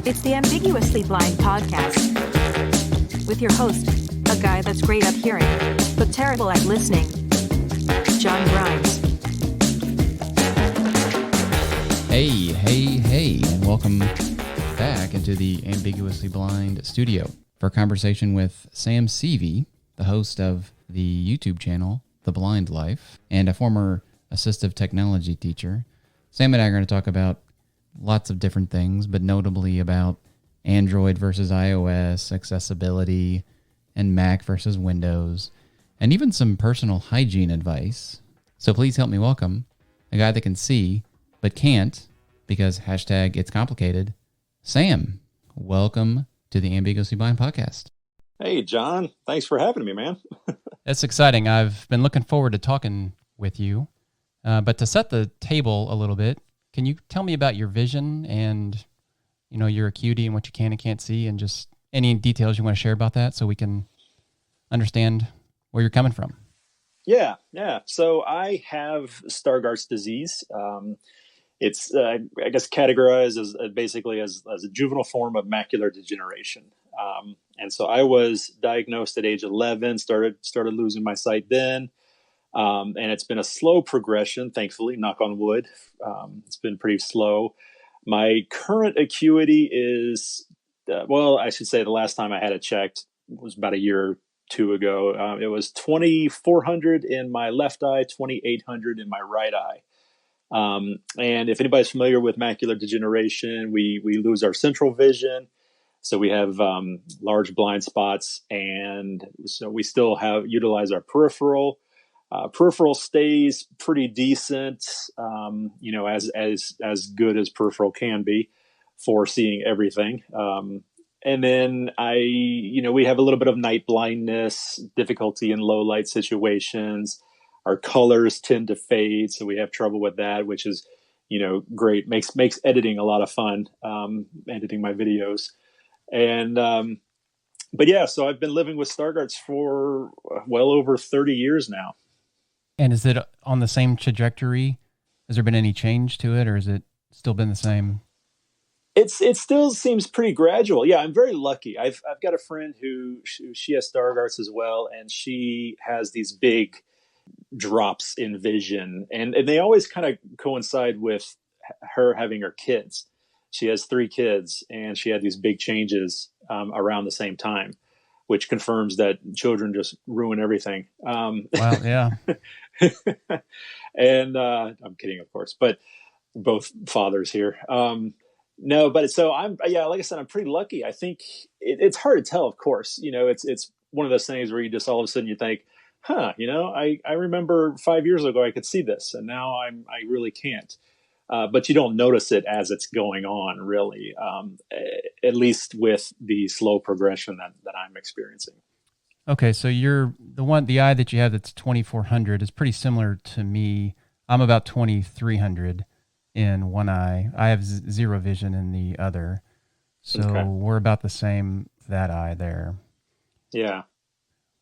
It's the Ambiguously Blind podcast with your host, a guy that's great at hearing, but terrible at listening, John Grimes. Hey, and welcome back into the Ambiguously Blind studio for a conversation with Sam Seavey, the host of the YouTube channel, The Blind Life, and a former assistive technology teacher. Sam and I are going to talk about lots of different things, but notably about Android versus iOS, accessibility, and Mac versus Windows, and even some personal hygiene advice. So please help me welcome a guy that can see, but can't, because hashtag it's complicated, Sam. Welcome to the Ambiguously Blind podcast. Hey, John. Thanks for having me, man. That's exciting. I've been looking forward to talking with you. But to set the table a little bit, can you tell me about your vision and, your acuity and what you can and can't see, and just any details you want to share about that so we can understand where you're coming from? Yeah. So I have Stargardt's disease. It's, I guess, categorized as basically as a juvenile form of macular degeneration. And so I was diagnosed at age 11, started losing my sight then. And it's been a slow progression, thankfully, knock on wood. It's been pretty slow. My current acuity is, I should say the last time I had it checked was about a year or two ago. It was 2,400 in my left eye, 2,800 in my right eye. And if anybody's familiar with macular degeneration, we lose our central vision. So we have large blind spots, and so we still utilize our peripheral. Peripheral stays pretty decent, as good as peripheral can be for seeing everything. And then we have a little bit of night blindness, difficulty in low light situations. Our colors tend to fade, so we have trouble with that, which is, great. Makes editing a lot of fun, editing my videos. And, so I've been living with Stargardt's for well over 30 years now. And is it on the same trajectory? Has there been any change to it, or has it still been the same? It still seems pretty gradual. Yeah, I'm very lucky. I've got a friend who she has Stargardt's as well, and she has these big drops in vision, and they always kind of coincide with her having her kids. She has 3 kids, and she had these big changes around the same time, which confirms that children just ruin everything. Wow, yeah. And I'm kidding, of course, but both fathers here. No, but so like I said, I'm pretty lucky. I think it's hard to tell, of course. It's one of those things where you just all of a sudden you think, I remember 5 years ago I could see this, and now I really can't. But you don't notice it as it's going on, really, at least with the slow progression that I'm experiencing. Okay, so the eye that you have that's 2,400 is pretty similar to me. I'm about 2,300 in one eye. I have zero vision in the other. So okay. We're about the same, that eye there. Yeah.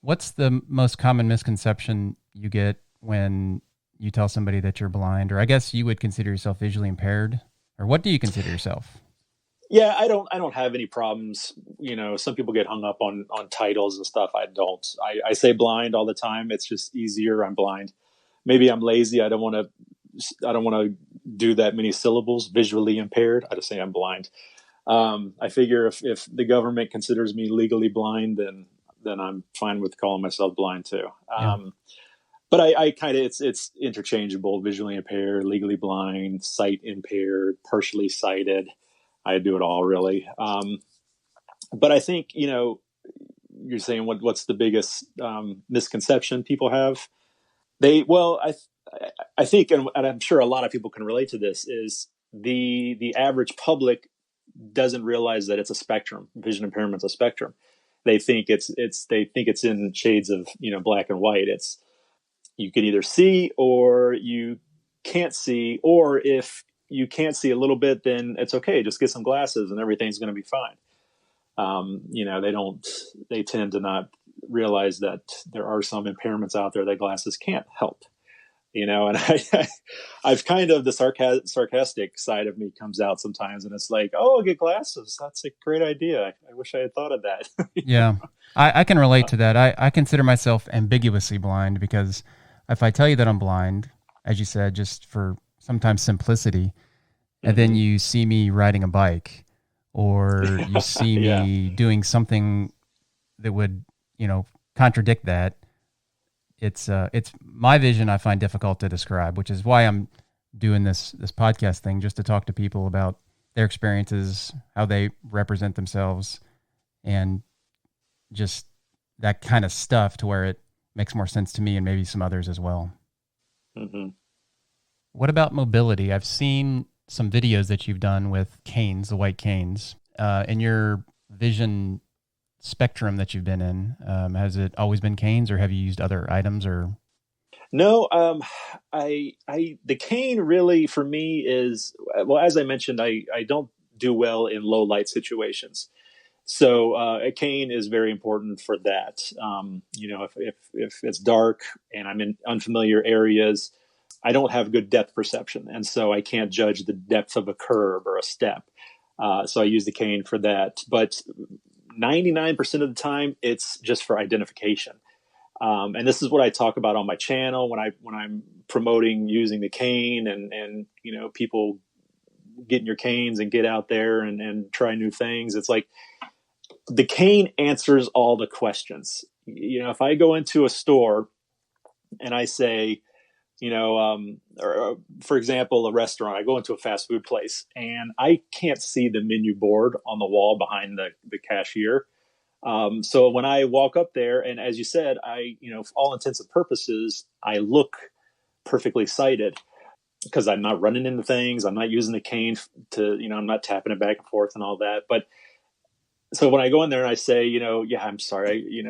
What's the most common misconception you get when you tell somebody that you're blind? Or I guess you would consider yourself visually impaired? Or what do you consider yourself? Yeah, I don't have any problems. Some people get hung up on titles and stuff. I don't. I say blind all the time. It's just easier. I'm blind. Maybe I'm lazy. I don't want to do that many syllables. Visually impaired. I just say I'm blind. I figure if the government considers me legally blind, then I'm fine with calling myself blind too. Yeah. But I kind of it's interchangeable. Visually impaired, legally blind, sight impaired, partially sighted. I do it all, really. But I think, you're saying what's the biggest misconception people have? I think, and I'm sure a lot of people can relate to this, is the average public doesn't realize that it's a spectrum. Vision impairment's a spectrum. They think it's in shades of, black and white. It's, you can either see or you can't see, or if you can't see a little bit, then it's okay. Just get some glasses and everything's going to be fine. They tend to not realize that there are some impairments out there that glasses can't help. And I've kind of the sarcastic side of me comes out sometimes, and it's like, oh, I'll get glasses. That's a great idea. I wish I had thought of that. Yeah, I can relate to that. I consider myself ambiguously blind because if I tell you that I'm blind, as you said, just for sometimes simplicity, and then you see me riding a bike or you see me doing something that would, contradict that, it's my vision I find difficult to describe, which is why I'm doing this podcast thing, just to talk to people about their experiences, how they represent themselves, and just that kind of stuff to where it makes more sense to me and maybe some others as well. Mm-hmm. What about mobility? I've seen some videos that you've done with canes, the white canes, in your vision spectrum that you've been in. Has it always been canes, or have you used other items? Or no, the cane really for me is, well, as I mentioned, I don't do well in low light situations. So a cane is very important for that. If it's dark and I'm in unfamiliar areas, I don't have good depth perception, and so I can't judge the depth of a curve or a step. So I use the cane for that. But 99% of the time, it's just for identification. And this is what I talk about on my channel when I'm promoting using the cane, and people get in your canes and get out there and try new things. It's like the cane answers all the questions. If I go into a store and I say, or for example, a restaurant, I go into a fast food place and I can't see the menu board on the wall behind the cashier. So when I walk up there, and as you said, for all intents and purposes, I look perfectly sighted because I'm not running into things. I'm not using the cane I'm not tapping it back and forth and all that. But so when I go in there and I say, I'm sorry,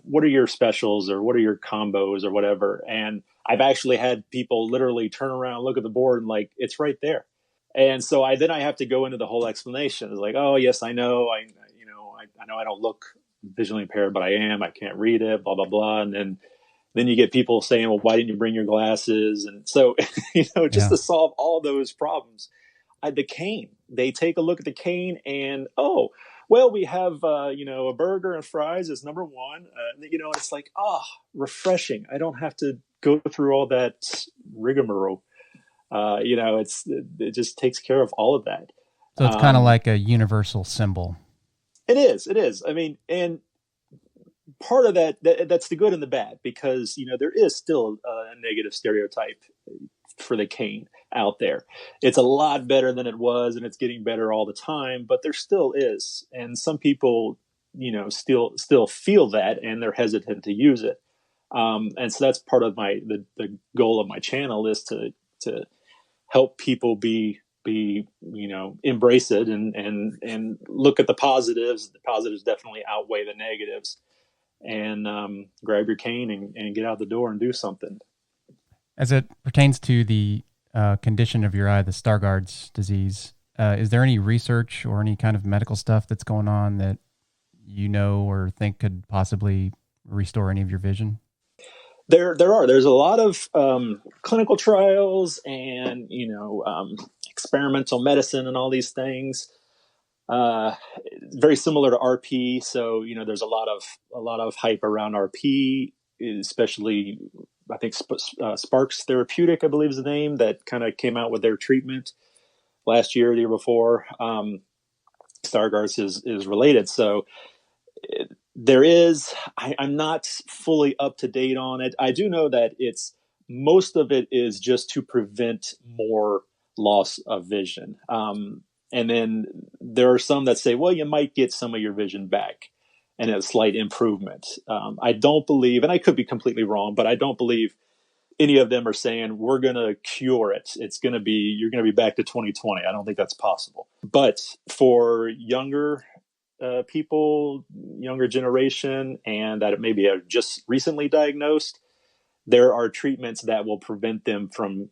what are your specials or what are your combos or whatever? And I've actually had people literally turn around, look at the board, and like, it's right there. And so I have to go into the whole explanation. It's like, oh yes, I know. I know I don't look visually impaired, but I am. I can't read it, blah, blah, blah. And then you get people saying, well, why didn't you bring your glasses? And so, just to solve all those problems, the cane, they take a look at the cane and, oh, well, we have, a burger and fries is number one. It's like, refreshing. I don't have to go through all that rigmarole. It just takes care of all of that. So it's kind of like a universal symbol. It is. I mean, and part of that's the good and the bad, because, there is still a negative stereotype for the cane out there. It's a lot better than it was, and it's getting better all the time, but there still is. And some people, still feel that, and they're hesitant to use it. And so that's part of the goal of my channel is to help people embrace it and look at the positives. The positives definitely outweigh the negatives, and grab your cane and get out the door and do something. As it pertains to the condition of your eye, the Stargardt's disease, is there any research or any kind of medical stuff that's going on that or think could possibly restore any of your vision? There's a lot of clinical trials and experimental medicine and all these things. Very similar to RP. So there's a lot of hype around RP, especially I think Sparks Therapeutic, I believe is the name, that kind of came out with their treatment last year, the year before. Stargardt's is related. So I'm not fully up to date on it. I do know that most of it is just to prevent more loss of vision. And then there are some that say, well, you might get some of your vision back and a slight improvement. I don't believe, and I could be completely wrong, but I don't believe any of them are saying we're going to cure it. You're going to be back to 2020. I don't think that's possible. But for younger people, younger generation, and that maybe are just recently diagnosed, there are treatments that will prevent them from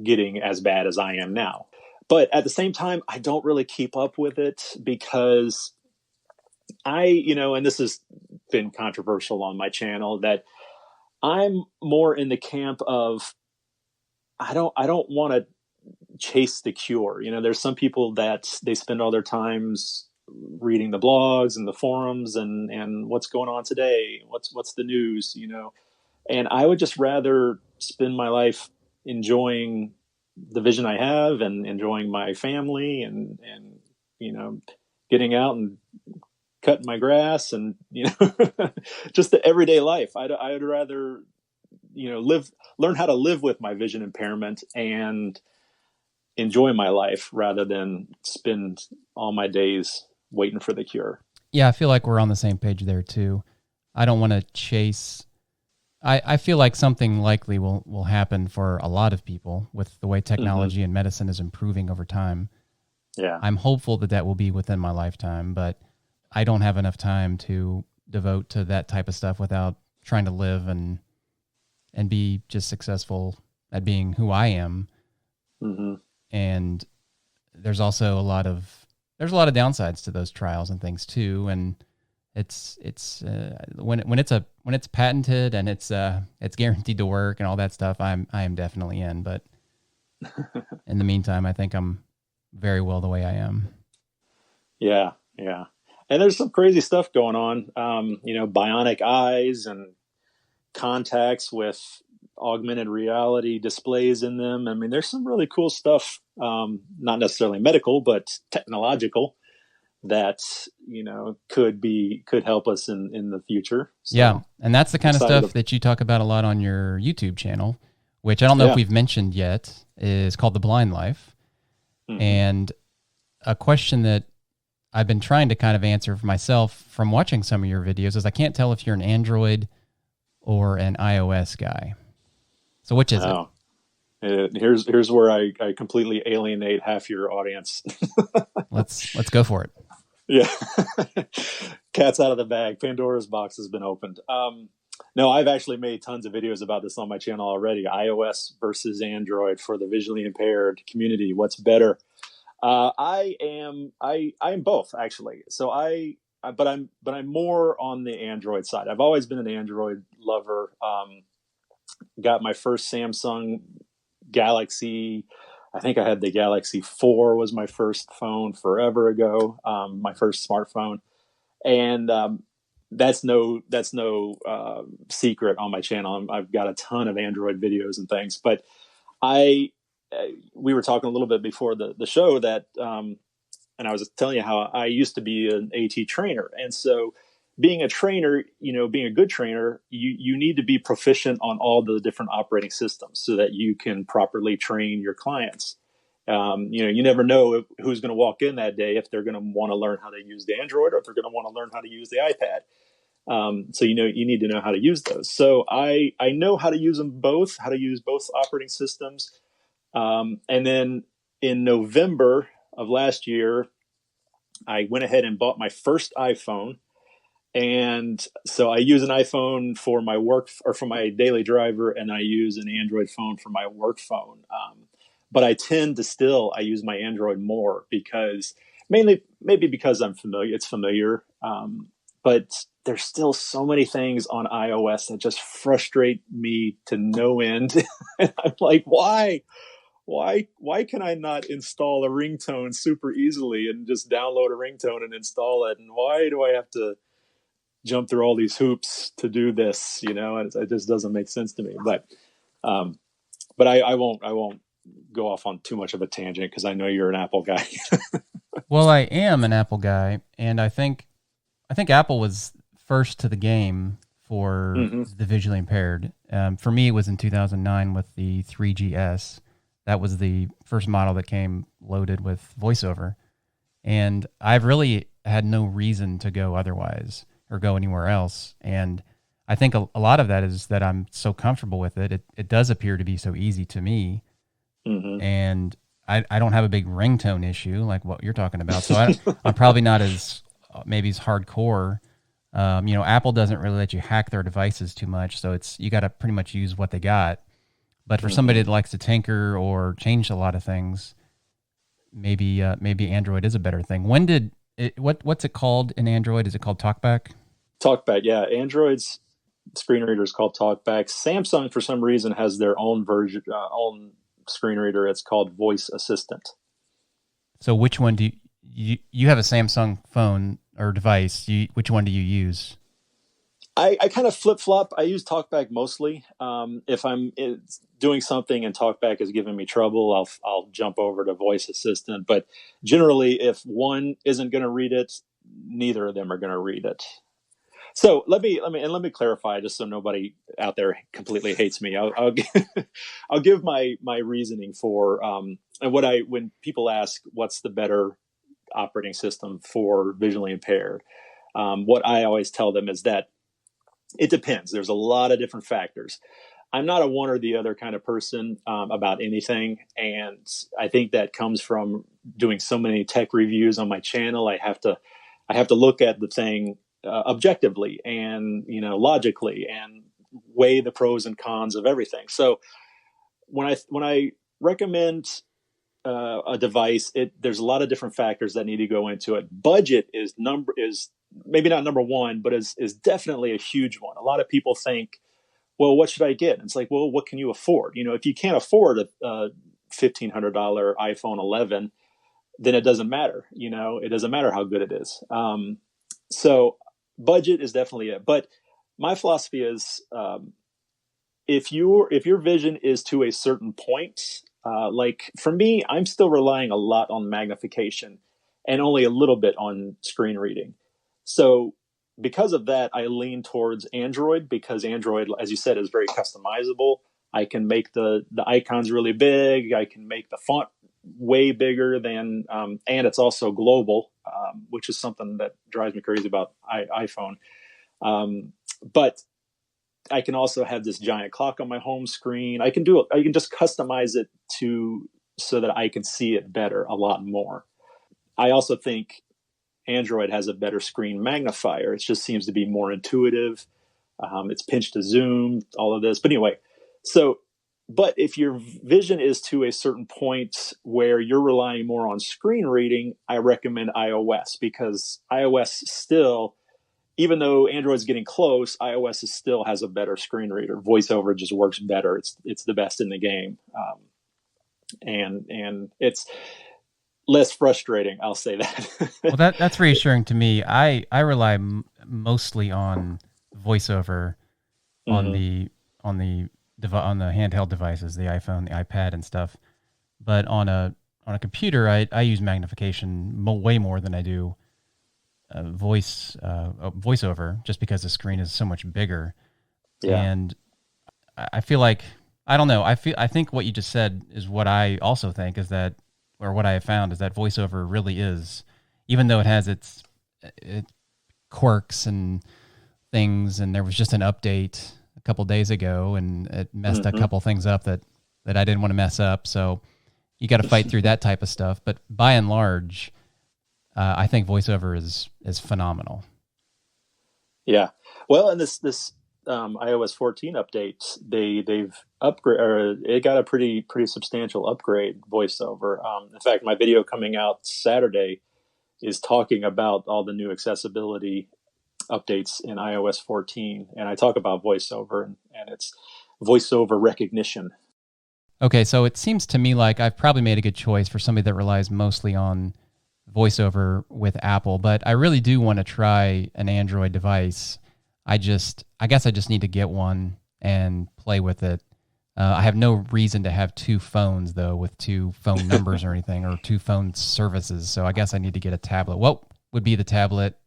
getting as bad as I am now. But at the same time, I don't really keep up with it because and this has been controversial on my channel, that I'm more in the camp of I don't want to chase the cure. There's some people that they spend all their times reading the blogs and the forums and what's going on today, what's the news, and I would just rather spend my life enjoying the vision I have and enjoying my family and getting out and cutting my grass and just the everyday life. I'd rather learn how to live with my vision impairment and enjoy my life rather than spend all my days waiting for the cure. Yeah, I feel like we're on the same page there too. I don't want to chase. I feel like something likely will happen for a lot of people with the way technology and medicine is improving over time. Yeah. I'm hopeful that will be within my lifetime, but I don't have enough time to devote to that type of stuff without trying to live and be just successful at being who I am. Mm-hmm. And there's also a lot of downsides to those trials and things too. And it's when it's patented and it's guaranteed to work and all that stuff, I am definitely in. But in the meantime, I think I'm very well the way I am. Yeah. Yeah. And there's some crazy stuff going on. Bionic eyes and contacts with augmented reality displays in them. I mean, there's some really cool stuff, not necessarily medical, but technological that, could help us in the future. So, yeah. And that's the kind of stuff to... that you talk about a lot on your YouTube channel, which I don't know if we've mentioned yet, is called The Blind Life. Mm-hmm. And a question that I've been trying to kind of answer for myself from watching some of your videos is I can't tell if you're an Android or an iOS guy. So which is it? Here's where I completely alienate half your audience. Let's go for it. Yeah. Cat's out of the bag. Pandora's box has been opened. No, I've actually made tons of videos about this on my channel already. iOS versus Android for the visually impaired community. What's better? I am both actually. So but I'm more on the Android side. I've always been an Android lover. Got my first Samsung Galaxy. I think I had the Galaxy 4 was my first phone forever ago. My first smartphone, and that's no secret on my channel. I've got a ton of Android videos and things, but we were talking a little bit before the show that, and I was telling you how I used to be an AT trainer. And so being a trainer, being a good trainer, you need to be proficient on all the different operating systems so that you can properly train your clients. You never know who's going to walk in that day, if they're going to want to learn how to use the Android or if they're going to want to learn how to use the iPad. So, you need to know how to use those. So I know how to use them both, how to use both operating systems. And then in November of last year, I went ahead and bought my first iPhone. And so I use an iPhone for my work or for my daily driver, and I use an Android phone for my work phone. But I tend to I use my Android more because maybe because I'm familiar, it's familiar. But there's still so many things on iOS that just frustrate me to no end. And I'm like, why can I not install a ringtone super easily and just download a ringtone and install it? And why do I have to jump through all these hoops to do this? And it just doesn't make sense to me. But I won't go off on too much of a tangent because I know you're an Apple guy. Well, I am an Apple guy, and I think Apple was first to the game for the visually impaired. For me, it was in 2009 with the 3GS. That was the first model that came loaded with VoiceOver. And I've really had no reason to go otherwise or go anywhere else. And I think a lot of that is that I'm so comfortable with it. It does appear to be so easy to me. Mm-hmm. And I don't have a big ringtone issue like what you're talking about. So I'm probably not as hardcore. Apple doesn't really let you hack their devices too much. So you got to pretty much use what they got. But for somebody that likes to tinker or change a lot of things, maybe Android is a better thing. What's it called in Android? Is it called TalkBack? TalkBack, yeah. Android's screen readers called TalkBack. Samsung, for some reason, has their own version, own screen reader. It's called Voice Assistant. So which one do you have a Samsung phone or device? Which one do you use? I kind of flip-flop. I use TalkBack mostly. If I'm doing something and TalkBack is giving me trouble, I'll jump over to Voice Assistant. But generally, if one isn't going to read it, neither of them are going to read it. So let me clarify, just so nobody out there completely hates me. I'll I'll give my reasoning for and when people ask what's the better operating system for visually impaired, what I always tell them is that it depends. There's a lot of different factors. I'm not a one or the other kind of person about anything. And I think that comes from doing so many tech reviews on my channel. I have to look at the thing objectively and, logically, and weigh the pros and cons of everything. So when I recommend a device, there's a lot of different factors that need to go into it. Budget is maybe not number one, but is definitely a huge one. A lot of people think, well, what should I get? And it's like, well, what can you afford? If you can't afford a $1,500 iPhone 11, then it doesn't matter. It doesn't matter how good it is. So budget is definitely it. But my philosophy is, if your vision is to a certain point, like for me, I'm still relying a lot on magnification and only a little bit on screen reading. So because of that, I lean towards Android, because Android, as you said, is very customizable. I can make the icons really big. I can make the font way bigger than, and it's also global, which is something that drives me crazy about iPhone. But I can also have this giant clock on my home screen. I can just customize it so that I can see it better a lot more. I also think Android has a better screen magnifier. It just seems to be more intuitive. It's pinch to zoom, all of this. But anyway, but if your vision is to a certain point where you're relying more on screen reading, I recommend iOS, because iOS still, even though Android's getting close, iOS still has a better screen reader. VoiceOver just works better. It's the best in the game. And it's less frustrating, I'll say that. Well, that's reassuring to me. I rely mostly on VoiceOver on the handheld devices, the iPhone, the iPad, and stuff. But on a computer, I use magnification way more than I do VoiceOver, just because the screen is so much bigger. Yeah. And I feel like, I don't know. I think what you just said is what I also think, is that, or what I have found, is that VoiceOver really is, even though it has its quirks and things, and there was just an update a couple days ago, and it messed a couple things up that I didn't want to mess up. So you got to fight through that type of stuff. But by and large, I think VoiceOver is phenomenal. Yeah. Well, and this iOS 14 update, they've upgraded. It got a pretty substantial upgrade, VoiceOver. In fact, my video coming out Saturday is talking about all the new accessibility updates in iOS 14, and I talk about VoiceOver and its VoiceOver recognition. Okay, so it seems to me like I've probably made a good choice for somebody that relies mostly on VoiceOver with Apple, but I really do want to try an Android device. I guess I just need to get one and play with it. I have no reason to have two phones, though, with two phone numbers or anything, or two phone services. So I guess I need to get a tablet. What would be the tablet,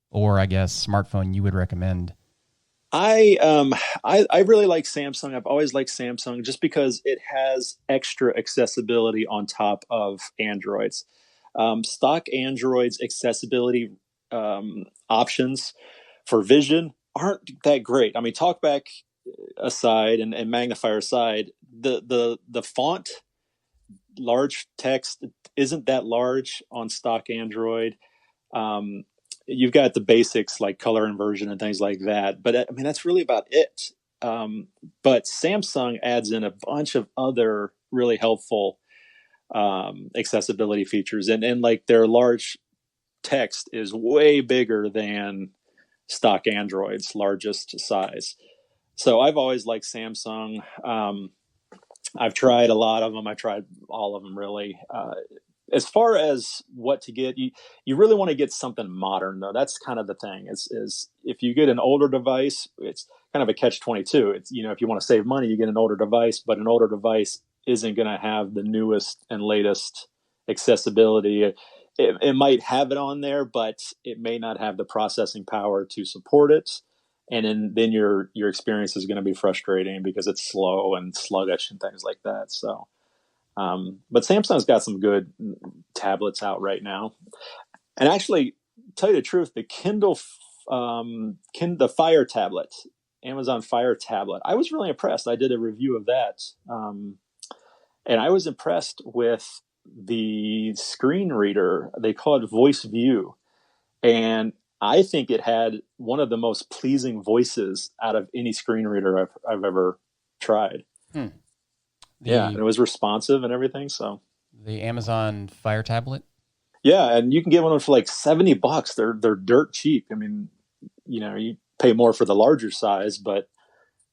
or I guess smartphone, you would recommend? I really like Samsung. I've always liked Samsung just because it has extra accessibility on top of Androids. Stock Androids accessibility options for vision aren't that great. I mean, TalkBack aside and magnifier aside, the font, large text, isn't that large on stock Android. You've got the basics like color inversion and things like that, but I mean, that's really about it. But Samsung adds in a bunch of other really helpful accessibility features, and like their large text is way bigger than stock Android's largest size. So I've always liked Samsung. I've tried a lot of them. I tried all of them really. As far as what to get, you really want to get something modern though. That's kind of the thing is if you get an older device, it's kind of a catch-22. It's, if you want to save money, you get an older device, but an older device isn't going to have the newest and latest accessibility. It might have it on there, but it may not have the processing power to support it. And then your experience is going to be frustrating because it's slow and sluggish and things like that. So, but Samsung's got some good tablets out right now. And actually, tell you the truth, the the Fire tablet, Amazon Fire tablet, I was really impressed. I did a review of that, and I was impressed with the screen reader. They call it Voice View, and I think it had one of the most pleasing voices out of any screen reader I've ever tried. Yeah, and it was responsive and everything. So the Amazon Fire tablet. Yeah, and you can get one for like $70. They're dirt cheap. I mean, you pay more for the larger size, but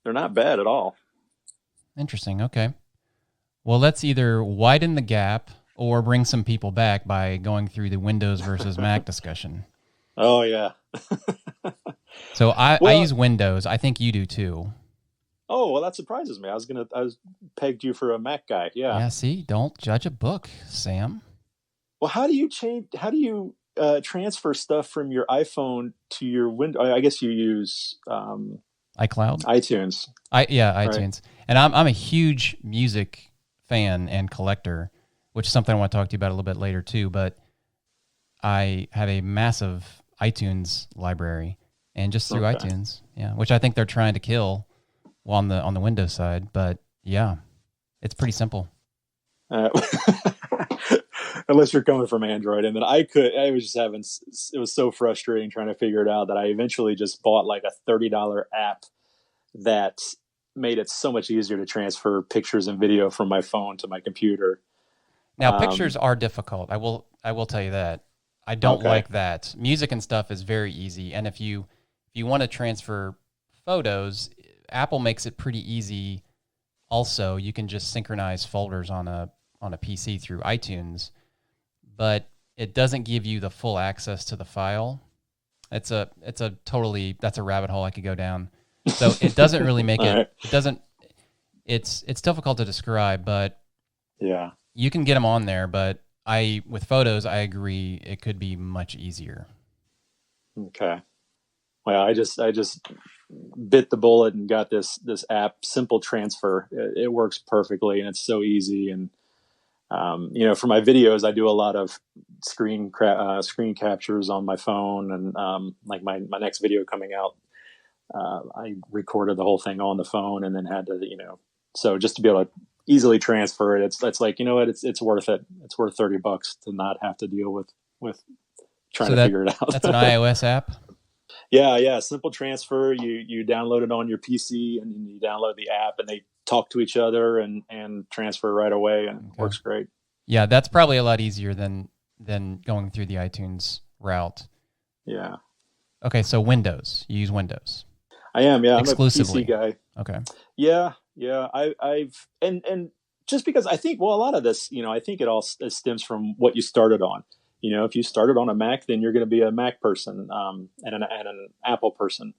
they're not bad at all. Interesting. Okay. Well, let's either widen the gap or bring some people back by going through the Windows versus Mac discussion. Oh yeah. So I use Windows. I think you do too. Oh, well, that surprises me. I was pegged you for a Mac guy. Yeah. Yeah. See, don't judge a book, Sam. Well, how do you transfer stuff from your iPhone to your Windows? I guess you use iCloud, iTunes. iTunes. Right. And I'm a huge music fan and collector, which is something I want to talk to you about a little bit later too. But I have a massive iTunes library, and just through iTunes, which I think they're trying to kill on the Windows side. But yeah, it's pretty simple. Unless you're coming from Android. And then it was so frustrating trying to figure it out that I eventually just bought like a $30 app that made it so much easier to transfer pictures and video from my phone to my computer. Now, pictures are difficult. I will tell you that. I don't like that. Music and stuff is very easy. And if you want to transfer photos, Apple makes it pretty easy. Also, you can just synchronize folders on a PC through iTunes, but it doesn't give you the full access to the file. That's a rabbit hole I could go down. So it doesn't really make it. Right. It doesn't. It's difficult to describe, but yeah, you can get them on there. But with photos, I agree it could be much easier. Okay. Well, I just bit the bullet and got this app, Simple Transfer. It works perfectly and it's so easy. And for my videos, I do a lot of screen captures on my phone, and like my next video coming out, I recorded the whole thing on the phone and then had to, so just to be able to easily transfer it, it's like, it's worth it. It's worth $30 to not have to deal with trying to figure it out. That's an iOS app? Yeah. Simple Transfer. You download it on your PC and you download the app, and they talk to each other and transfer right away, and it works great. Yeah, that's probably a lot easier than going through the iTunes route. Yeah. Okay, so Windows. You use Windows. I am, yeah. Exclusively. I'm a PC guy. Okay. Yeah. I've and just because I think, well, a lot of this, I think it all stems from what you started on. If you started on a Mac, then you're going to be a Mac person and an Apple person.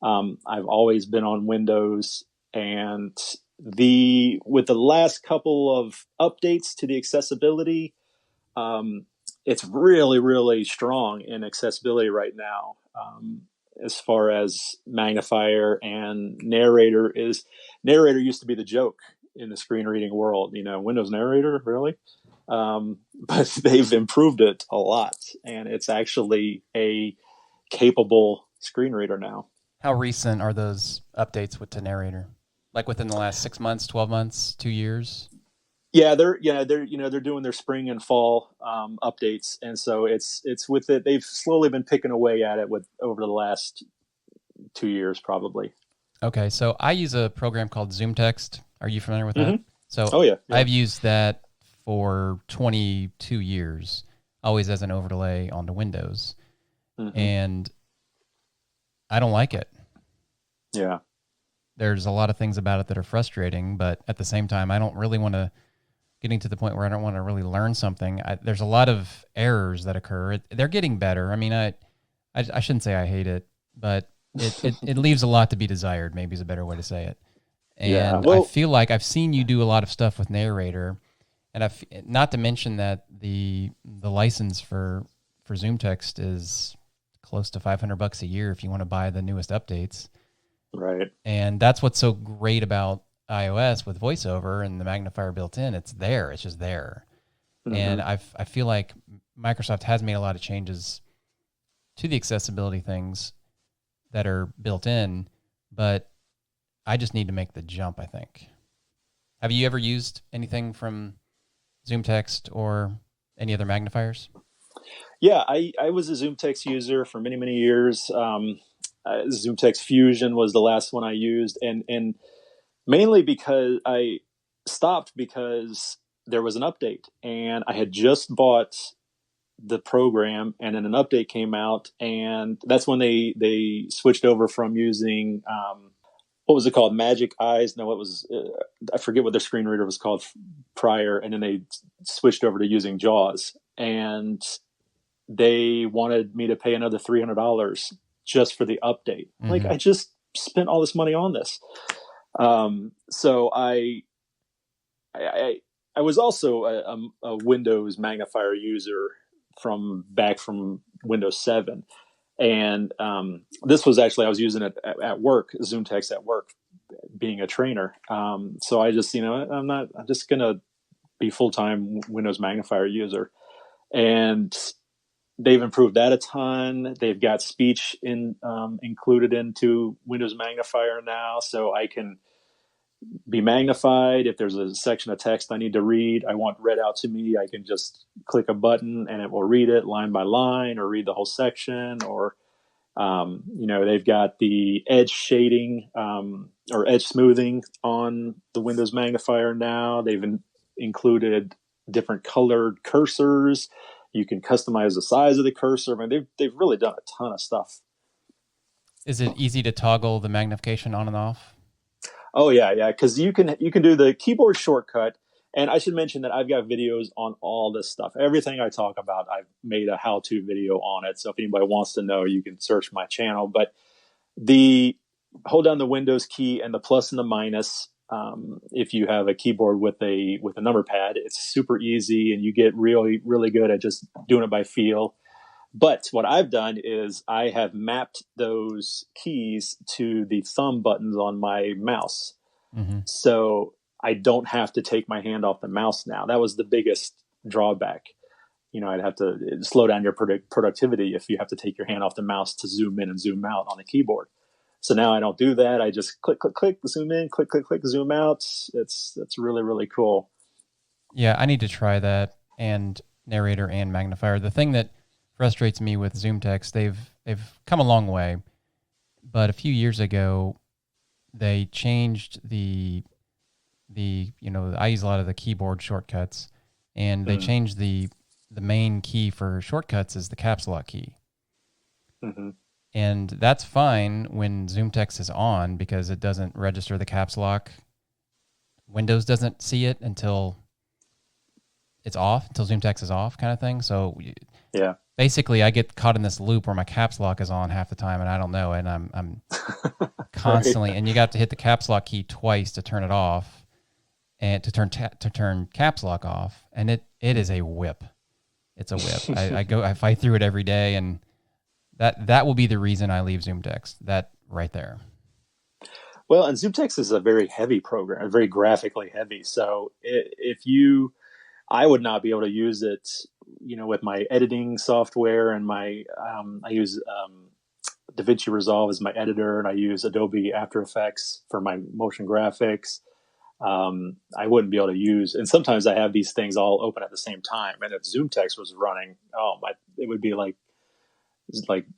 I've always been on Windows, and with the last couple of updates to the accessibility, it's really, really strong in accessibility right now. As far as magnifier and narrator used to be the joke in the screen reading world. Windows narrator, really? But they've improved it a lot, and it's actually a capable screen reader now. How recent are those updates with the narrator? Like within the last 6 months, 12 months, 2 years? Yeah, they're doing their spring and fall updates, and so it's with it. They've slowly been picking away at it over the last 2 years, probably. Okay, so I use a program called ZoomText. Are you familiar with that? So yeah. I've used that for 22 years, always as an overlay onto Windows, and I don't like it. Yeah. there's a lot of things about it that are frustrating, but at the same time, I don't really want to getting to the point where I don't want to really learn something. There's a lot of errors that occur. They're getting better. I mean, I shouldn't say I hate it, but it leaves a lot to be desired, maybe is a better way to say it. Yeah, And well, I feel like I've seen you do a lot of stuff with narrator, and not to mention that the license for Zoom Text is close to $500 a year if you want to buy the newest updates. right. And that's what's so great about iOS with VoiceOver and the magnifier built in. It's there. It's just there. And I feel like Microsoft has made a lot of changes to the accessibility things that are built in, but I just need to make the jump, I think. Have you ever used anything from Zoom Text or any other magnifiers? Yeah, I was a ZoomText user for many, many years. ZoomText Fusion was the last one I used, and mainly because I stopped because there was an update, and I had just bought the program, and then an update came out, and that's when they switched over from using what was it called, Magic Eyes? No, it was I forget what their screen reader was called prior, and then they switched over to using JAWS, and they wanted me to pay another $300 just for the update. Like, I just spent all this money on this. So I was also a Windows magnifier user from Windows 7. And this was actually, I was using it at work, ZoomText at work, being a trainer. So I just, I'm just going to be full-time Windows magnifier user. And they've improved that a ton. They've got speech included into Windows Magnifier now, so I can be magnified. If there's a section of text I need to read, I want read out to me, I can just click a button and it will read it line by line, or read the whole section. Or they've got the edge shading or edge smoothing on the Windows Magnifier now. They've included different colored cursors. You can customize the size of the cursor. I mean, they've really done a ton of stuff. Is it easy to toggle the magnification on and off? Oh yeah, because you can do the keyboard shortcut. And I should mention that I've got videos on all this stuff. Everything I talk about, I've made a how-to video on it. So if anybody wants to know, you can search my channel. But hold down the Windows key and the plus and the minus. If you have a keyboard with a number pad, it's super easy, and you get really, really good at just doing it by feel. But what I've done is I have mapped those keys to the thumb buttons on my mouse. So I don't have to take my hand off the mouse now. That was the biggest drawback. I'd have to slow down your productivity if you have to take your hand off the mouse to zoom in and zoom out on the keyboard. So now I don't do that. I just click, click, click, zoom in, click, click, click, zoom out. It's really, really cool. Yeah, I need to try that, and narrator and magnifier. The thing that frustrates me with ZoomText, they've come a long way, but a few years ago they changed the I use a lot of the keyboard shortcuts, and they changed the main key for shortcuts is the caps lock key. And that's fine when ZoomText is on, because it doesn't register the caps lock. Windows doesn't see it until it's off, until ZoomText is off, kind of thing. So yeah, basically I get caught in this loop where my caps lock is on half the time and I don't know, and I'm constantly, and you got to hit the caps lock key twice to turn it off, and to turn caps lock off, and it is a whip. It's a whip. I fight through it every day, and that will be the reason I leave ZoomText. That right there. Well, and ZoomText is a very heavy program, very graphically heavy. So I would not be able to use it, with my editing software, and I use DaVinci Resolve as my editor, and I use Adobe After Effects for my motion graphics. I wouldn't be able to use, and sometimes I have these things all open at the same time. And if ZoomText was running, it would be like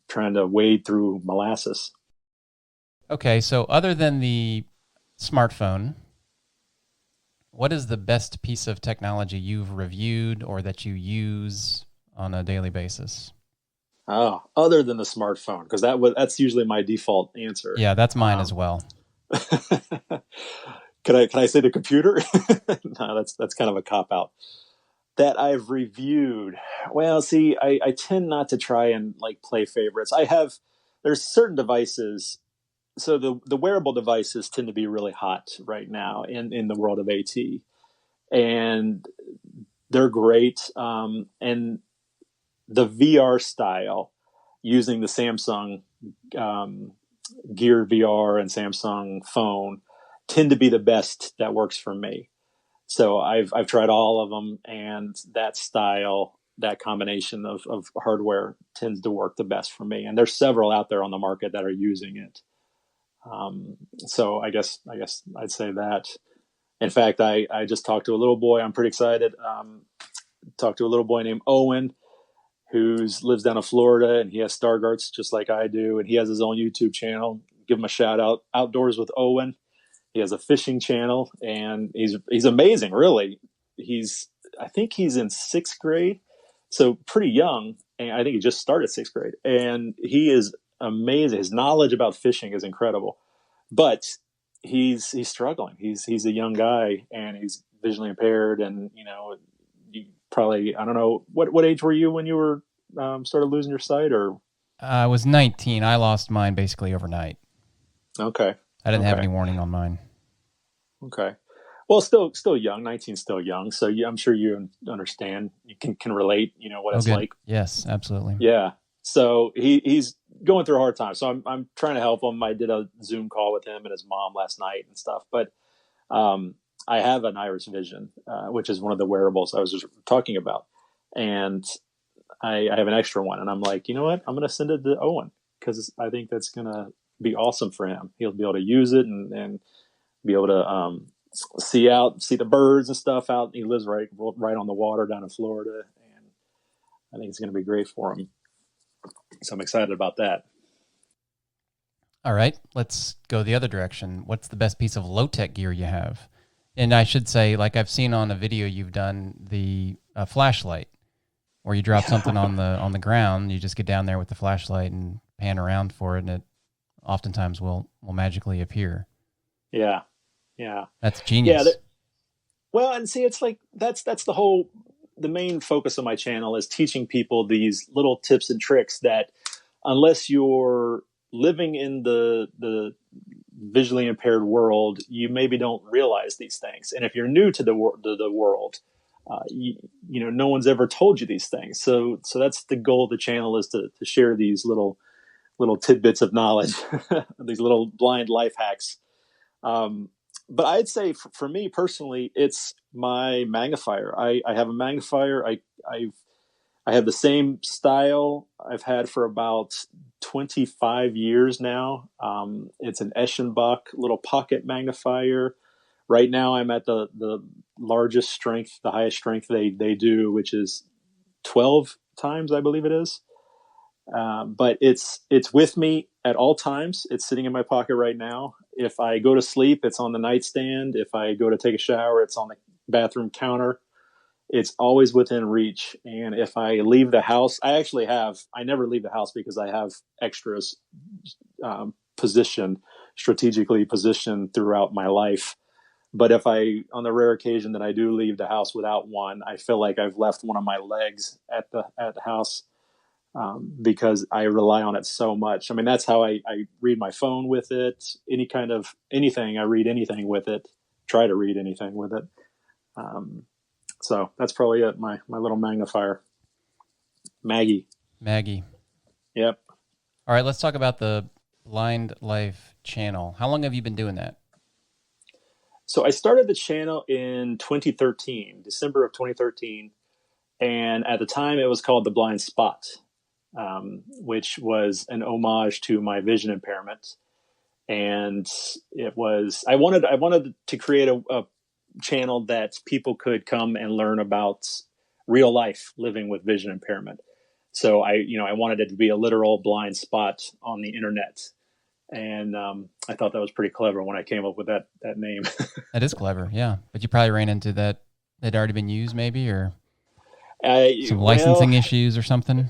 trying to wade through molasses. Okay, so other than the smartphone, what is the best piece of technology you've reviewed or that you use on a daily basis? Oh, other than the smartphone, because that's usually my default answer. Yeah, that's mine as well. Can I say the computer? No, that's kind of a cop out. That I've reviewed. Well, see, I tend not to try and like play favorites. There's certain devices. So the wearable devices tend to be really hot right now in the world of AT, and they're great. And the VR style using the Samsung Gear VR and Samsung phone tend to be the best that works for me. So I've tried all of them, and that style, that combination of hardware tends to work the best for me. And there's several out there on the market that are using it. So I guess I'd say that. In fact, I just talked to a little boy. I'm pretty excited. Talked to a little boy named Owen, who lives down in Florida, and he has Stargardts just like I do, and he has his own YouTube channel. Give him a shout out, Outdoors with Owen. He has a fishing channel, and he's amazing, really. I think he's in 6th grade, so pretty young, and I think he just started 6th grade, and he is amazing. His knowledge about fishing is incredible, but he's struggling. He's a young guy, and he's visually impaired, and you probably, I don't know, what age were you when you were started losing your sight? Or I was 19. I lost mine basically overnight. Okay. I didn't have any warning on mine. Okay. Well, still young. 19 still young. So yeah, I'm sure you understand. You can relate. What it's like. Yes, absolutely. Yeah. So he's going through a hard time. So I'm trying to help him. I did a Zoom call with him and his mom last night and stuff. But I have an Iris Vision, which is one of the wearables I was just talking about, and I have an extra one. And I'm like, you know what? I'm going to send it to Owen because I think that's going to be awesome for him. He'll be able to use it and be able to see the birds and stuff out. He lives right on the water down in Florida, and I think it's going to be great for him. So I'm excited about that. All right, let's go the other direction. What's the best piece of low-tech gear you have? And I should say, like I've seen on a video you've done, the flashlight, where you drop something on the ground, you just get down there with the flashlight and pan around for it, and it oftentimes will magically appear. Yeah. That's genius. Yeah. Well, and see, it's like that's the main focus of my channel is teaching people these little tips and tricks that, unless you're living in the visually impaired world, you maybe don't realize these things. And if you're new to the world, no one's ever told you these things. So that's the goal of the channel, is to share these little tidbits of knowledge, these little blind life hacks. But I'd say for me personally, it's my magnifier. I have a magnifier. I have the same style I've had for about 25 years now. It's an Eschenbach little pocket magnifier. Right now I'm at the largest strength, the highest strength they do, which is 12 times, I believe it is. But it's with me at all times. It's sitting in my pocket right now. If I go to sleep, it's on the nightstand. If I go to take a shower, it's on the bathroom counter. It's always within reach. And if I leave the house, I never leave the house because I have extras strategically positioned throughout my life. But if on the rare occasion that I do leave the house without one, I feel like I've left one of my legs at the house, because I rely on it so much. I mean, that's how I read my phone with it. Anything, I read anything with it, try to read anything with it. So that's probably it. My little magnifier. Maggie. Yep. All right, let's talk about the Blind Life channel. How long have you been doing that? So I started the channel in 2013, December of 2013. And at the time it was called The Blind Spot, which was an homage to my vision impairment. And I wanted to create a channel that people could come and learn about real life living with vision impairment. So I wanted it to be a literal blind spot on the internet. And I thought that was pretty clever when I came up with that name. That is clever, yeah. But you probably ran into that had already been used, maybe, or some licensing issues or something.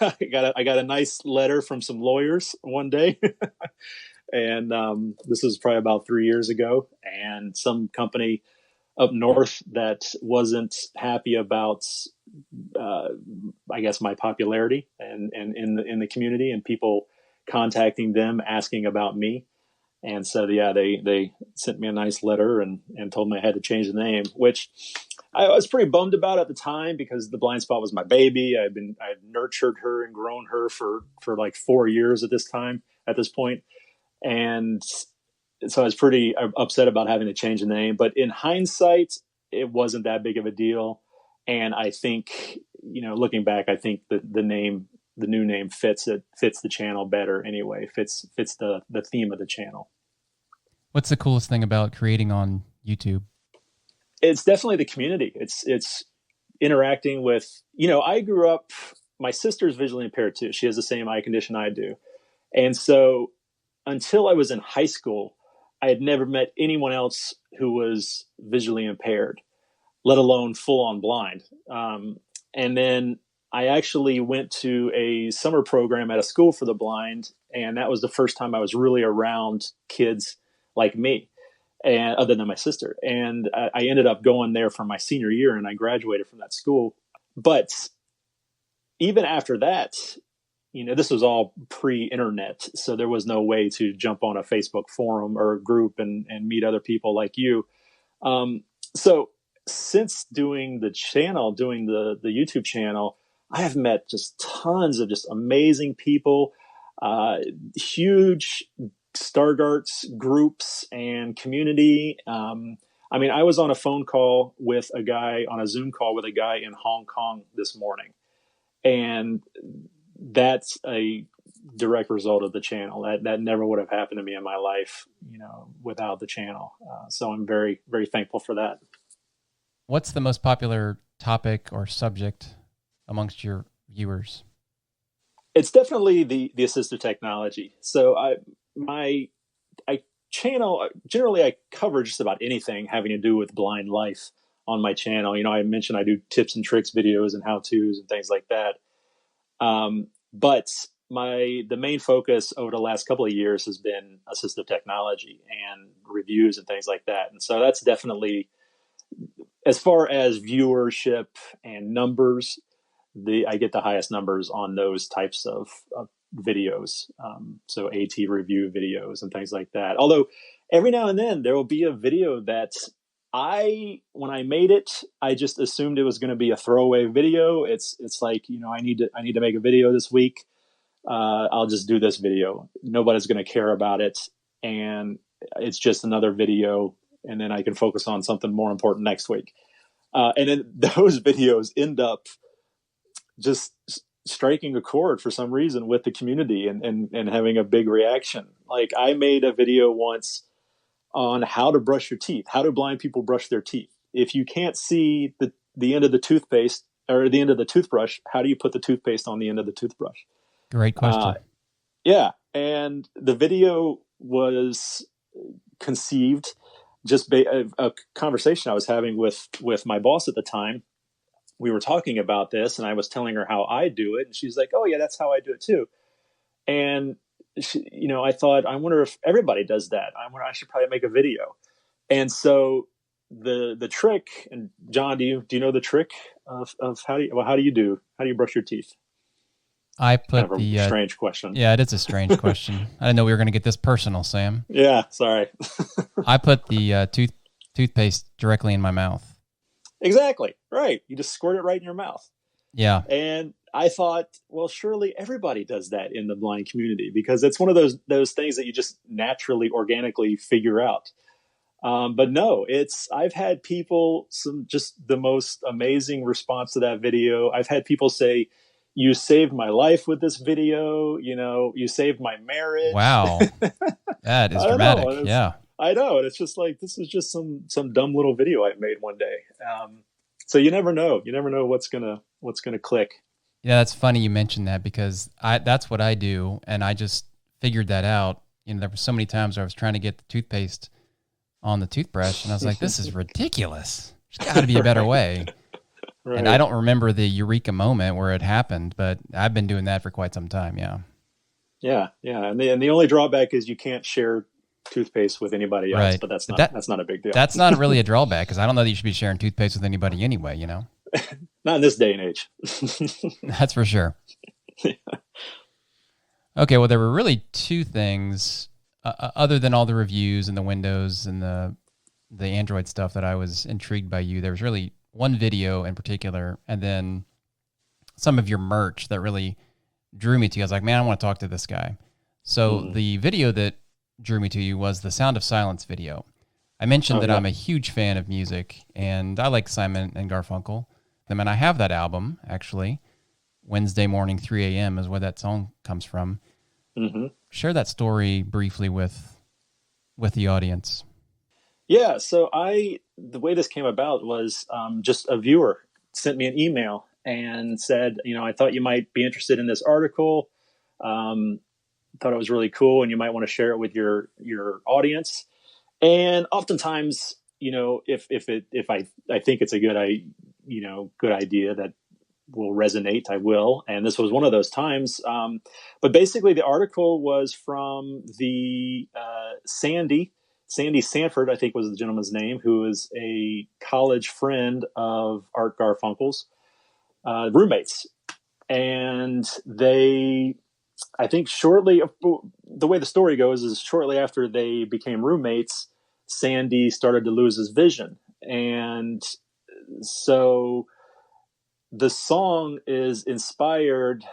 I got a nice letter from some lawyers one day, And this was probably about 3 years ago. And some company up north that wasn't happy about, I guess, my popularity and in the community, and people contacting them asking about me. And so, yeah, they sent me a nice letter and told me I had to change the name, which I was pretty bummed about at the time, because the blind spot was my baby. I'd nurtured her and grown her for like 4 years at this point. And so I was pretty upset about having to change the name. But in hindsight, it wasn't that big of a deal. And I think, looking back, I think the new name fits the channel better anyway, fits the theme of the channel. What's the coolest thing about creating on YouTube? It's definitely the community. It's interacting with, I grew up, my sister's visually impaired too. She has the same eye condition I do. And so until I was in high school, I had never met anyone else who was visually impaired, let alone full on blind. And then I actually went to a summer program at a school for the blind. And that was the first time I was really around kids like me, and other than my sister. And I ended up going there for my senior year, and I graduated from that school. But even after that, this was all pre-internet, so there was no way to jump on a Facebook forum or a group and meet other people like you. So since doing the YouTube channel, I have met just tons of just amazing people, huge Stargardt groups and community. I was on a Zoom call with a guy in Hong Kong this morning, and that's a direct result of the channel. That never would have happened to me in my life, without the channel. So I'm very, very thankful for that. What's the most popular topic or subject amongst your viewers? It's definitely the assistive technology. So my channel, generally I cover just about anything having to do with blind life on my channel. I mentioned I do tips and tricks videos and how-tos and things like that. But the main focus over the last couple of years has been assistive technology and reviews and things like that. And so that's definitely, as far as viewership and numbers, I get the highest numbers on those types of videos. So AT review videos and things like that. Although every now and then there will be a video that when I made it, I just assumed it was going to be a throwaway video. It's like, I need to make a video this week. I'll just do this video. Nobody's going to care about it. And it's just another video. And then I can focus on something more important next week. And then those videos end up just striking a chord for some reason with the community and having a big reaction. Like, I made a video once on how to brush your teeth. How do blind people brush their teeth? If you can't see the end of the toothpaste or the end of the toothbrush, how do you put the toothpaste on the end of the toothbrush? Great question. Yeah. And the video was conceived just a conversation I was having with my boss at the time. We were talking about this, and I was telling her how I do it, and she's like, "Oh yeah, that's how I do it too." And I thought, I wonder if everybody does that. I should probably make a video. And so the trick, and John, do you know the trick of how do you brush your teeth? I put kind of a strange question. Yeah, it is a strange question. I didn't know we were going to get this personal, Sam. Yeah, sorry. I put the toothpaste directly in my mouth. Exactly. Right. You just squirt it right in your mouth. Yeah. And I thought, well, surely everybody does that in the blind community, because it's one of those things that you just naturally, organically figure out. But no, I've had people, just the most amazing response to that video. I've had people say, "You saved my life with this video. You saved my marriage." Wow. That is dramatic. Yeah. I know. And it's just like, this is just some dumb little video I made one day. So you never know. You never know what's gonna click. Yeah, that's funny you mentioned that, because that's what I do, and I just figured that out. There were so many times where I was trying to get the toothpaste on the toothbrush, and I was like, "This is ridiculous. There's got to be a better way." Right. And I don't remember the eureka moment where it happened, but I've been doing that for quite some time. Yeah. Yeah. And the only drawback is you can't share toothpaste with anybody else, Right. but that's But not a big deal. that's not really a drawback, because I don't know that you should be sharing toothpaste with anybody anyway, you know? Not in this day and age. That's for sure. Okay, well, there were really two things, other than all the reviews and the Windows and the Android stuff, that I was intrigued by you. There was really one video in particular, and then some of your merch that really drew me to you. I was like, man, I want to talk to this guy. So the video that drew me to you was the Sound of Silence video. I mentioned that I'm a huge fan of music, and I like Simon and Garfunkel. I mean, I have that album, actually. Wednesday morning, 3 a.m. is where that song comes from. Mm-hmm. Share that story briefly with the audience. Yeah, so the way this came about was just a viewer sent me an email and said, I thought you might be interested in this article. Thought it was really cool, and you might want to share it with your audience. And oftentimes, if I think it's a good idea that will resonate, I will. And this was one of those times. But basically, the article was from the Sandy Sanford, I think was the gentleman's name, who is a college friend of Art Garfunkel's roommates. And they, I think the way the story goes is shortly after they became roommates, Sandy started to lose his vision. And so the song is inspired,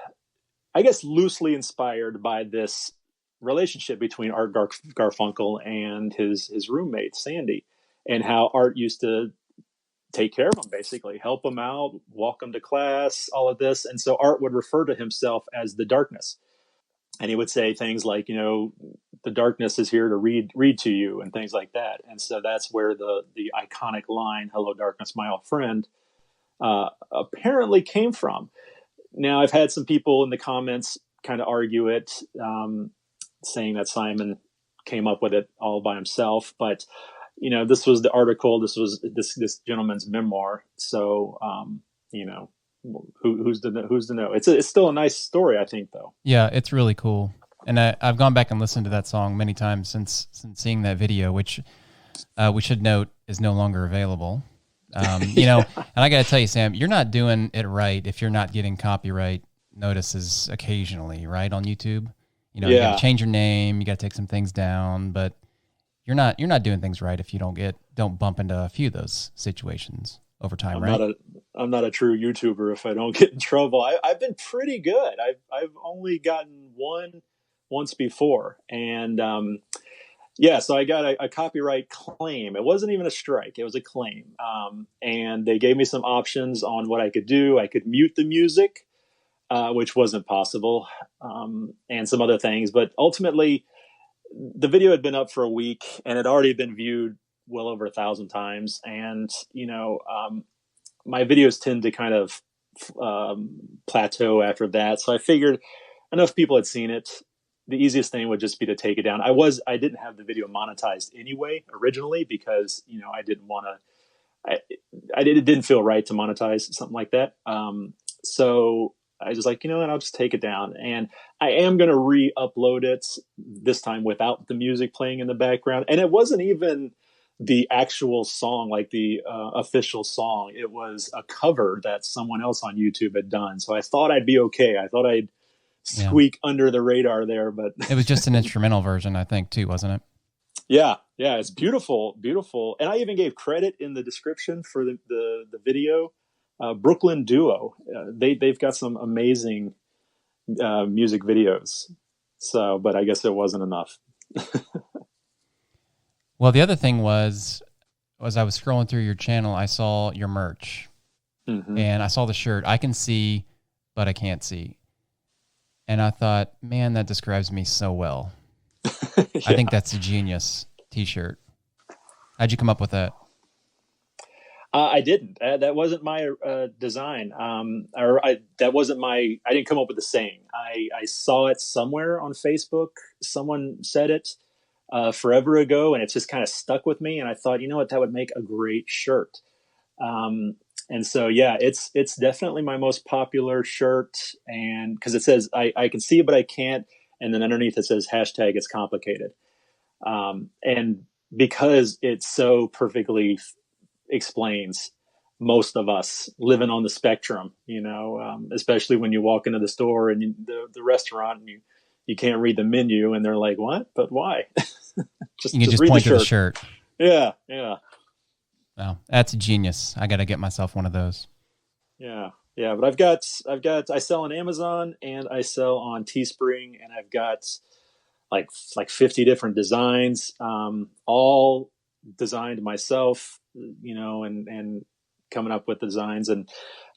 I guess loosely inspired by this relationship between Art Garfunkel and his roommate, Sandy, and how Art used to take care of him, basically, help him out, walk him to class, all of this. And so Art would refer to himself as the darkness. And he would say things like, the darkness is here to read to you, and things like that. And so that's where the iconic line, "Hello, darkness, my old friend," apparently came from. Now, I've had some people in the comments kind of argue it, saying that Simon came up with it all by himself. But, this was the article. This was this gentleman's memoir. So, who's to know? It's still a nice story, I think, though. Yeah, it's really cool. And I've gone back and listened to that song many times since seeing that video, which we should note is no longer available. And I got to tell you, Sam, you're not doing it right if you're not getting copyright notices occasionally, right, on YouTube. You got to change your name, you got to take some things down, but you're not doing things right if you don't bump into a few of those situations over time, right? I'm not a true YouTuber if I don't get in trouble. I've been pretty good. I've only gotten one once before, and so I got a copyright claim. It wasn't even a strike; it was a claim. And they gave me some options on what I could do. I could mute the music, which wasn't possible, and some other things. But ultimately, the video had been up for a week and had already been viewed well over 1,000 times. And, my videos tend to kind of plateau after that. So I figured enough people had seen it. The easiest thing would just be to take it down. I didn't have the video monetized anyway, originally, because, I didn't want to, it didn't feel right to monetize something like that. So I was like, I'll just take it down. And I am going to re-upload it this time without the music playing in the background. And it wasn't even the actual song, like the official song. It was a cover that someone else on YouTube had done. So I thought I'd be okay. I thought I'd squeak under the radar there, but it was just an instrumental version, I think, too, wasn't it? Yeah, it's beautiful. And I even gave credit in the description for the video. Brooklyn Duo. They've got some amazing music videos. So, but I guess it wasn't enough. Well, the other thing was I was scrolling through your channel, I saw your merch, and I saw the shirt. I can see, but I can't see. And I thought, man, that describes me so well. I think that's a genius T-shirt. How'd you come up with that? I didn't. That wasn't my design. That wasn't my. I didn't come up with the saying. I saw it somewhere on Facebook. Someone said it forever ago, and it just kind of stuck with me. And I thought, what, that would make a great shirt. And so, it's definitely my most popular shirt, and because it says I can see, but I can't. And then underneath it says hashtag it's complicated. And because it so perfectly explains most of us living on the spectrum, especially when you walk into the store and the restaurant and you can't read the menu and they're like, what? But why? You can just point to the shirt. Yeah. Wow, that's genius. I got to get myself one of those. Yeah. But I sell on Amazon and I sell on Teespring, and I've got like 50 different designs, all designed myself, and coming up with designs, and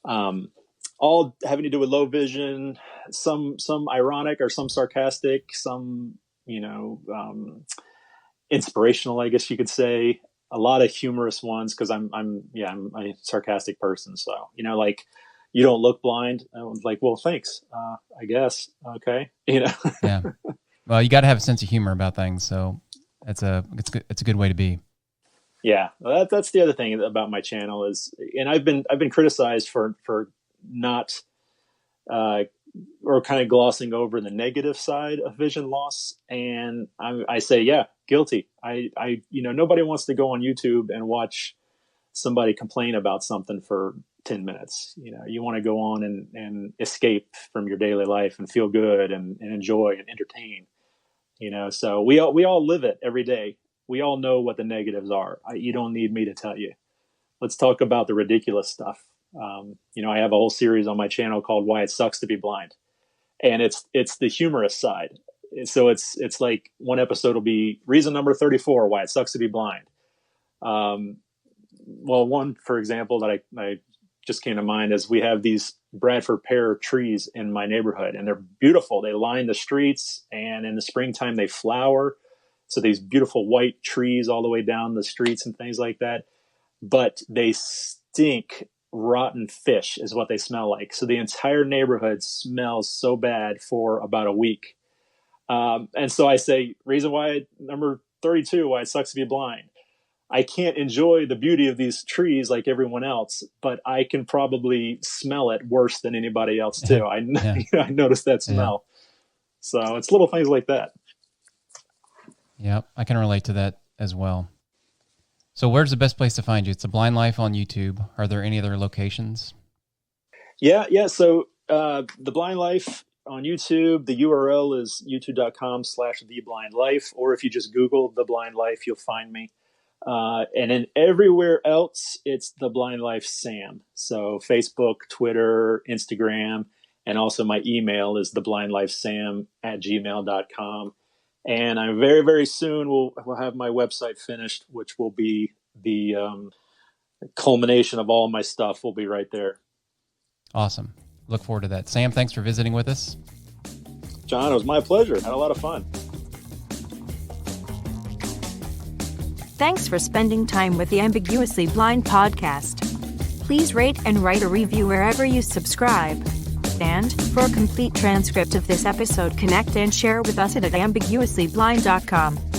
all having to do with low vision, some ironic or some sarcastic, some, inspirational, I guess you could say. A lot of humorous ones, because I'm a sarcastic person. So, like, you don't look blind. I was like, well, thanks. I guess. Okay. Yeah. Well, you got to have a sense of humor about things. So it's a good way to be. Yeah. Well, that's the other thing about my channel is, and I've been criticized for not, or kind of glossing over the negative side of vision loss. And I say, yeah, guilty. Nobody wants to go on YouTube and watch somebody complain about something for 10 minutes. You want to go on and escape from your daily life and feel good and enjoy and entertain, so we all live it every day. We all know what the negatives are. You don't need me to tell you. Let's talk about the ridiculous stuff. I have a whole series on my channel called Why It Sucks to Be Blind. And it's the humorous side. So it's like one episode will be reason number 34, why it sucks to be blind. Well, one, for example, that I just came to mind is we have these Bradford pear trees in my neighborhood, and they're beautiful. They line the streets, and in the springtime they flower. So these beautiful white trees all the way down the streets and things like that. But they stink rotten fish is what they smell like. So the entire neighborhood smells so bad for about a week. And so I say, reason why number 32, why it sucks to be blind. I can't enjoy the beauty of these trees like everyone else, but I can probably smell it worse than anybody else too. I noticed that smell. Yeah. So it's little things like that. Yep, I can relate to that as well. So where's the best place to find you? It's The Blind Life on YouTube. Are there any other locations? Yeah. So The Blind Life on YouTube, the URL is youtube.com/theblindlife, or if you just Google The Blind Life, you'll find me. And then everywhere else, it's The Blind Life Sam. So Facebook, Twitter, Instagram, and also my email is theblindlifesam@gmail.com. And I'm very, very soon we'll have my website finished, which will be the culmination of all my stuff will be right there. Awesome. Look forward to that. Sam, thanks for visiting with us. John, it was my pleasure. Had a lot of fun. Thanks for spending time with the Ambiguously Blind podcast. Please rate and write a review wherever you subscribe. And for a complete transcript of this episode, connect and share with us at ambiguouslyblind.com.